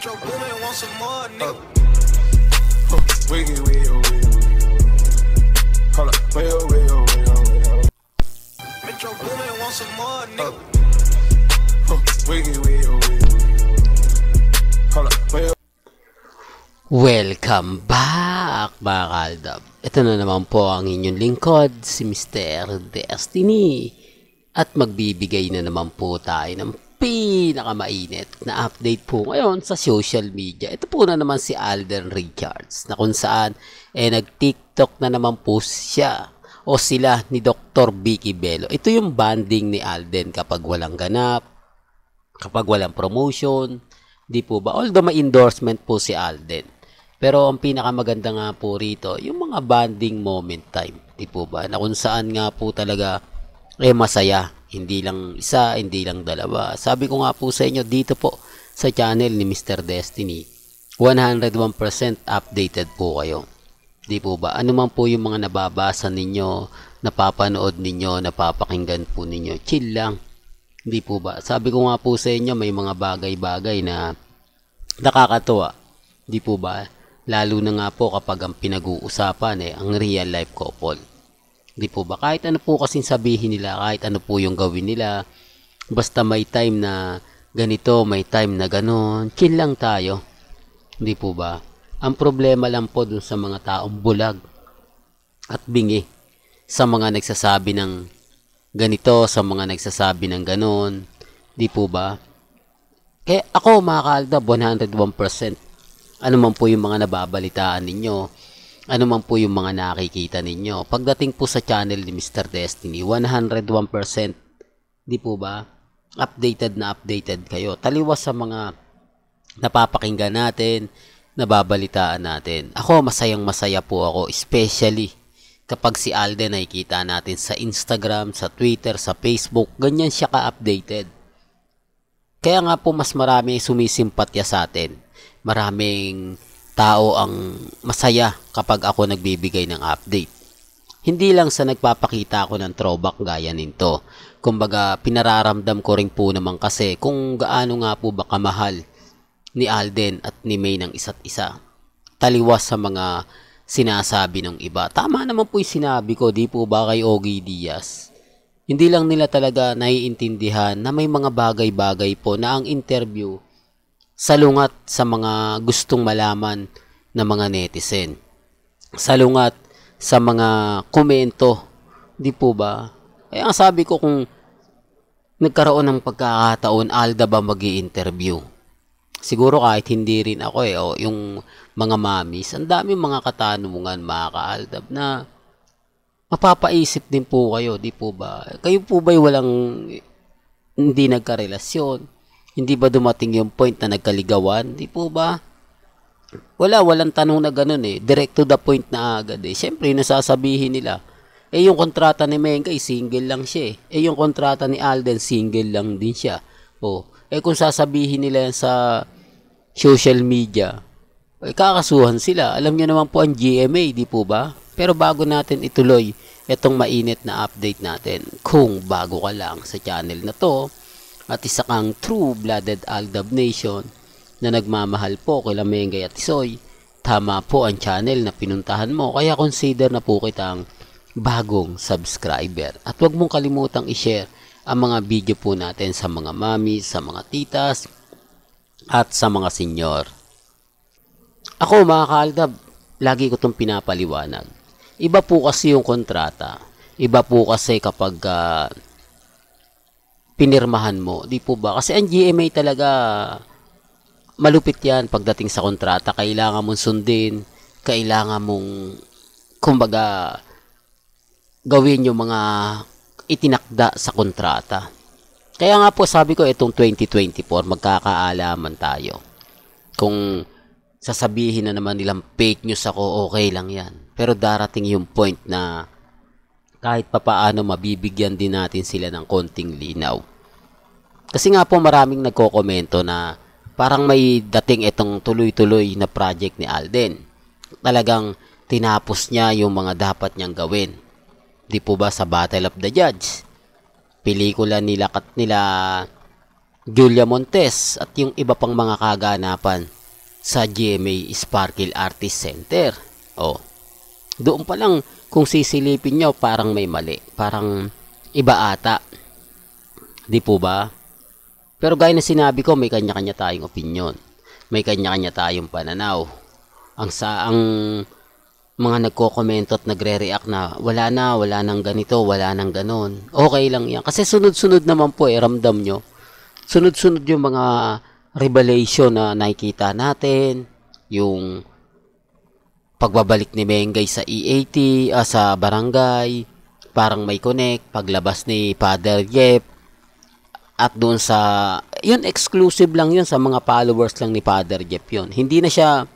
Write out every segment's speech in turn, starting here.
Metro Boomin want some more, nigga. Wiggy, wiggy, wiggy, hold up, wait, Metro Boomin want some more, nigga. wiggy, wiggy, hold up, wait. Welcome back mga kaldab. Ito na naman po ang inyong lingkod, si Mr. Destiny. At magbibigay na naman po tayo ng pinakamainit na update po ngayon sa social media. Ito po na naman si Alden Richards na kung saan nag-TikTok na naman po siya o sila ni Dr. Vicky Bello. Ito yung banding ni Alden kapag walang ganap, kapag walang promotion, di po ba? Although may endorsement po si Alden. Pero ang pinakamaganda nga po rito, yung mga bonding moment time, di po ba? Na kung saan nga po talaga masaya. Hindi lang isa, hindi lang dalawa. Sabi ko nga po sa inyo dito po sa channel ni Mr. Destiny, 101% updated po kayo. Di po ba? Ano man po yung mga nababasa ninyo, napapanood ninyo, napapakinggan po ninyo, chill lang. Di po ba? Sabi ko nga po sa inyo, may mga bagay-bagay na nakakatuwa. Di po ba? Lalo na nga po kapag ang pinag-uusapan ang real life couple. Di po ba? Kahit ano po kasing sabihin nila, kahit ano po yung gawin nila, basta may time na ganito, may time na ganon, chill lang tayo. Di po ba? Ang problema lang po dun sa mga taong bulag at bingi, sa mga nagsasabi ng ganito, sa mga nagsasabi ng ganon, di po ba? Kaya ako mga kaldab, 101%. Ano man po yung mga nababalitaan ninyo, ano man po yung mga nakikita ninyo. Pagdating po sa channel ni Mr. Destiny, 101%, di po ba? Updated na updated kayo. Taliwas sa mga napapakinggan natin, nababalitaan natin. Ako, masayang masaya po ako, especially kapag si Alden nakikita natin sa Instagram, sa Twitter, sa Facebook, ganyan siya ka-updated. Kaya nga po mas marami sumisimpatya sa atin. Maraming tao ang masaya kapag ako nagbibigay ng update. Hindi lang sa nagpapakita ako ng throwback gaya nito. Kumbaga, pinararamdam ko rin po naman kasi kung gaano nga po ba kamahal ni Alden at ni May ng isa't isa. Taliwas sa mga sinasabi ng iba. Tama naman po yung sinabi ko, di po ba kay Ogie Diaz? Hindi lang nila talaga naiintindihan na may mga bagay-bagay po na ang interview salungat sa mga gustong malaman ng mga netizen. Salungat sa mga komento. Di po ba? Kaya ang sabi ko, kung nagkaroon ng pagkakataon, Alda ba mag-i-interview? Siguro kahit hindi rin ako o yung mga mamis, ang dami mga katanungan mga ka-Aldab na mapapaisip din po kayo, di po ba? Kayo po ba'y hindi nagkarelasyon? Hindi ba dumating yung point na nagkaligawan? Di po ba? Walang tanong na ganun Direct to the point na agad Siyempre, nasasabihin nila, yung kontrata ni Mengay, single lang siya yung kontrata ni Alden, single lang din siya. Kung sasabihin nila yan sa social media, kakasuhan sila. Alam niyo naman po ang GMA, di po ba? Pero bago natin ituloy itong mainit na update natin, kung bago ka lang sa channel na to, at isa kang true-blooded Aldab Nation na nagmamahal po kila Mengay at Tisoy, tama po ang channel na pinuntahan mo, kaya consider na po kitang bagong subscriber. At huwag mong kalimutang i-share ang mga video po natin sa mga mami, sa mga titas, at sa mga senyor. Ako mga kaaldab, lagi ko itong pinapaliwanag. Iba po kasi yung kontrata. Iba po kasi kapag pinirmahan mo, di po ba? Kasi ang GMA talaga malupit yan pagdating sa kontrata. Kailangan mong sundin, kailangan mong kumbaga gawin yung mga itinakda sa kontrata. Kaya nga po sabi ko itong 2024 magkakaalaman tayo. Kung sasabihin na naman nilang fake news ako, okay lang yan. Pero darating yung point na kahit papaano mabibigyan din natin sila ng konting linaw. Kasi nga po maraming nagkokomento na parang may dating itong tuloy-tuloy na project ni Alden. Talagang tinapos niya yung mga dapat niyang gawin. Di po ba sa Battle of the Judge? Pelikula nila Julia Montes at yung iba pang mga kaganapan sa GMA Sparkle Artist Center. Oh, doon pa lang kung sisilipin nyo parang may mali, parang iba ata. Di po ba? Pero gaya na sinabi ko, may kanya-kanya tayong opinion. May kanya-kanya tayong pananaw. Ang mga nagko-komento at nagre-react na wala nang ganito, wala nang ganon. Okay lang yan. Kasi sunod-sunod naman po ramdam nyo. Sunod-sunod yung mga revelation na nakikita natin. Yung pagbabalik ni Mengay sa EAT, sa barangay, parang may connect, paglabas ni Father Jeff, at doon sa, yun exclusive lang yun sa mga followers lang ni Father Jeff yun. Hindi na siya,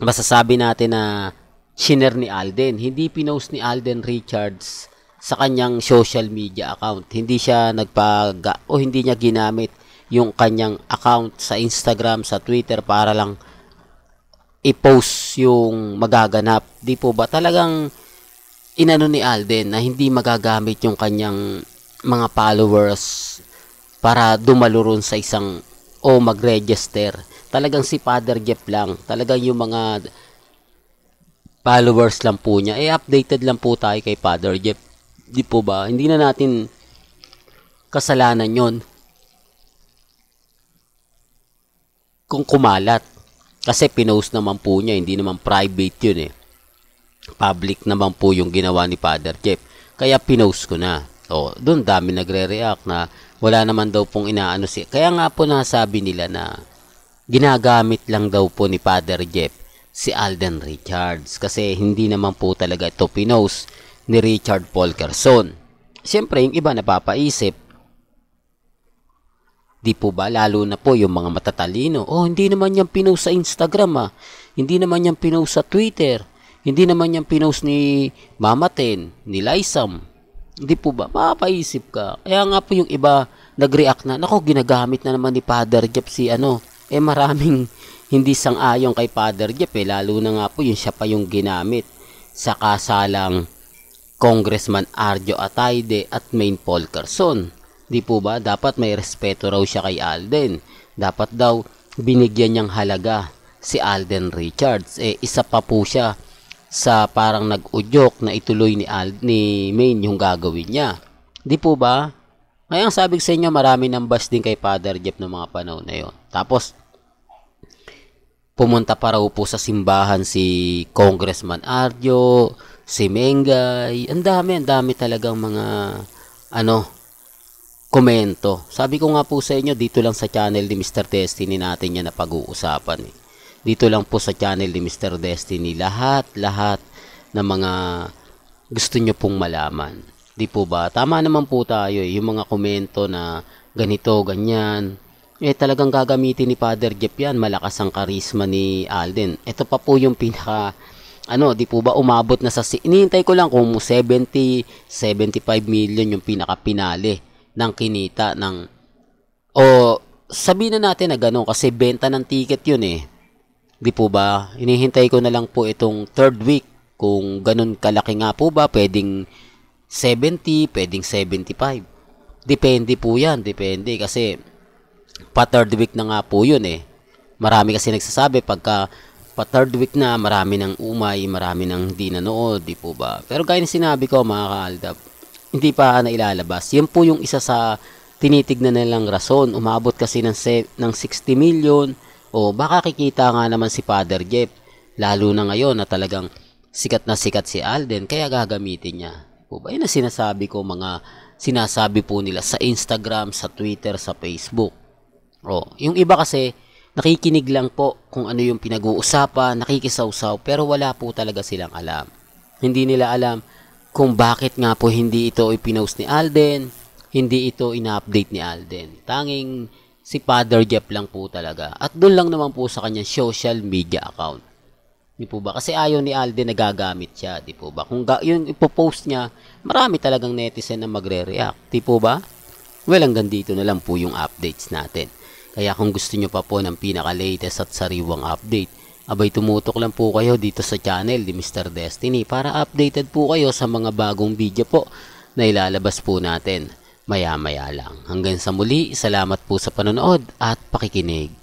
masasabi natin na shiner ni Alden. Hindi pinost ni Alden Richards sa kanyang social media account. Hindi siya hindi niya ginamit yung kanyang account sa Instagram, sa Twitter para lang i-post yung magaganap. Di po ba? Talagang inano ni Alden na hindi magagamit yung kanyang mga followers para dumaluron sa isang o mag-register. Talagang si Father Jeff lang. Talagang yung mga followers lang po niya. Updated lang po tayo kay Father Jeff. Di po ba? Hindi na natin kasalanan yon kung kumalat. Kasi pinost naman po niya. Hindi naman private yun eh. Public naman po yung ginawa ni Father Jeff. Kaya pinost ko na. O, doon dami nagre-react na wala naman daw pong inaano siya. Kaya nga po nasabi nila na ginagamit lang daw po ni Father Jeff si Alden Richards. Kasi hindi naman po talaga ito pinost ni Richard Paul Quezon. Siyempre, yung iba napapaisip, di po ba, lalo na po yung mga matatalino, hindi naman yan pinost sa Instagram hindi naman yan pinost sa Twitter, hindi naman yan pinost ni Mama Ten, ni Lysam. Di po ba, mapapaisip ka. Kaya nga po yung iba nag-react na, nako, ginagamit na naman ni Father Jeff si maraming hindi sang-ayon kay Father Jeff lalo na nga po yung siya pa yung ginamit sa kasalang Congressman Arjo Atayde at Maine Paul Quezon. Di po ba? Dapat may respeto raw siya kay Alden. Dapat daw binigyan niyang halaga si Alden Richards. Isa pa po siya sa parang nag-udyok na ituloy ni Maine yung gagawin niya. Di po ba? Kaya ang sabi sa inyo, marami ng bash din kay Father Jeff ng mga panahon na yun. Tapos, pumunta pa raw po sa simbahan si Congressman Arjo, si Mengay, ang dami talagang mga komento. Sabi ko nga po sa inyo, dito lang sa channel ni Mr. Destiny natin yan na pag-uusapan. Dito lang po sa channel ni Mr. Destiny, lahat ng mga gusto nyo pong malaman. Di po ba? Tama naman po tayo yung mga komento na ganito, ganyan. Talagang gagamitin ni Father Jeff yan. Malakas ang karisma ni Alden. Ito pa po yung pinaka di po ba, umabot na sa, inihintay ko lang kung 70, 75 million yung pinaka-pinali ng kinita ng, sabihin na natin na gano'n kasi benta ng ticket yun di po ba, inihintay ko na lang po itong third week, kung gano'n kalaki nga po ba, pwedeng 70, pwedeng 75, depende po yan, depende kasi pa third week na nga po yun marami kasi nagsasabi pagka pa third week na, marami ng umay, marami ng hindi nanood, di po ba? Pero gaya na sinabi ko mga kaaldab, hindi pa nailalabas. Yan po yung isa sa tinitignan nilang rason. Umabot kasi ng 60 million, baka kikita nga naman si Father Jeff, lalo na ngayon na talagang sikat na sikat si Alden, kaya gagamitin niya. Po ba? Yan ang sinasabi po nila sa Instagram, sa Twitter, sa Facebook. Yung iba kasi, nakikinig lang po kung ano yung pinag-uusapan, nakikisawsaw, pero wala po talaga silang alam. Hindi nila alam kung bakit nga po hindi ito ipinost ni Alden, hindi ito ina-update ni Alden. Tanging si Father Jeff lang po talaga. At doon lang naman po sa kanyang social media account. Di po ba? Kasi ayaw ni Alden nagagamit siya. Di po ba? Kung yung ipopost niya, marami talagang netizen na magre-react. Di po ba? Well, hanggang dito na lang po yung updates natin. Kaya kung gusto nyo pa po ng pinaka-latest at sariwang update, abay tumutok lang po kayo dito sa channel ni Mr. Destiny para updated po kayo sa mga bagong video po na ilalabas po natin. maya-maya lang. Hanggang sa muli, salamat po sa panonood at pakikinig.